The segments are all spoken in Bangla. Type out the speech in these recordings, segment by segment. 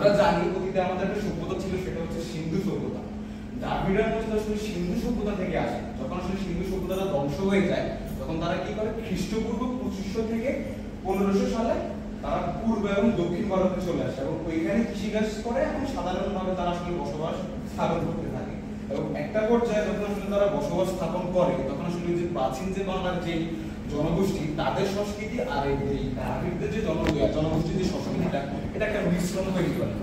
আমরা জানি অতীতে আমাদের একটা সভ্যতা ছিল, সেটা হচ্ছে সিন্ধু সভ্যতা। দ্রাবিড়ের মধ্যে আসলে সিন্ধু সভ্যতা থেকে আসে। যখন আসলে সিন্ধু সভ্যতাটা ধ্বংস হয়ে যায়, তখন তারা কি করে, খ্রিস্টপূর্ব 2500 থেকে 1500 সালে তারা পূর্ব এবং দক্ষিণ ভারতে চলে আসে এবং ওইখানে কৃষিকাজ করে এবং সাধারণভাবে তারা আসলে বসবাস স্থাপন করতে থাকে। এবং একটা পর্যায়ে যখন আসলে তারা বসবাস স্থাপন করে, তখন আসলে যে প্রাচীন যে বাংলার যে জনগোষ্ঠী, তাদের সংস্কৃতি আর এই দ্রাবিড়দের যে জনগোষ্ঠীর যে সংস্কৃতিটা, এটা একটা মিশ্রণ তৈরি করে।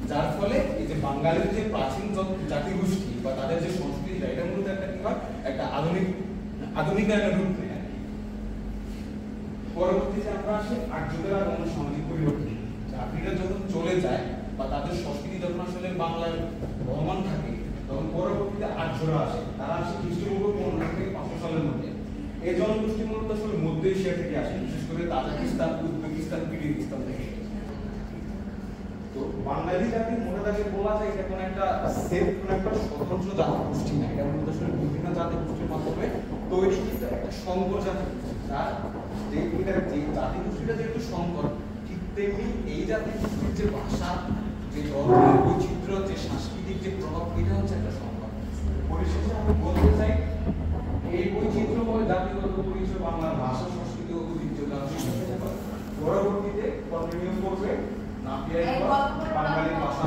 যার ফলে এই যে বাঙালির যে প্রাচীন জাতিগোষ্ঠী বা তাদের যে সংস্কৃতিটা, এটা মূলত একটা কি হয়, একটা আধুনিকায়নের রূপ নেয়। পরবর্তীতে আমরা আসি আর্যদের আগমন, সামাজিক পরিবর্তন। দ্রাবিড়রা যখন চলে যায় বা তাদের সংস্কৃতি যখন আসলে বাংলায় বহমান থাকে, তখন পরবর্তীতে আর্যরা আসে। তারা আসে খ্রিস্টপূর্ব 1500 থেকে 500 সালের মধ্যে। এই জনগোষ্ঠী মূলত আসলে মধ্য এশিয়া থেকে আসে, বিশেষ করে তাজিকিস্তান, উজবেকিস্তান, কিরগিজস্তান থেকে। তো বাঙালি জাতি মনে রাখে বলা যায় এটা কোনো একটা সেফ, কোনো একটা স্বতন্ত্র জাতিগোষ্ঠী না, এটা মূলত আসলে বিভিন্ন জাতিগোষ্ঠীর মাধ্যমে তৈরি একটা সংকর জাতিগোষ্ঠী। যার যে জাতিগোষ্ঠীটা যেহেতু সংকর, ঠিক তেমনি এই জাতিগোষ্ঠীর যে ভাষা, যে ধর্মের বৈচিত্র্য, যে সাংস্কৃতিক যে প্রভাব, এটা হচ্ছে একটা সংকর। পরিশেষে আমি বলতে চাই, এই বৈচিত্র্যময় জাতিগত পরিচয় বাংলার ভাষা, সংস্কৃতি ও ঐতিহ্যকে পরবর্তীতে কন্টিনিউ করবে নাপিয়াই বাঙালি ভাষা।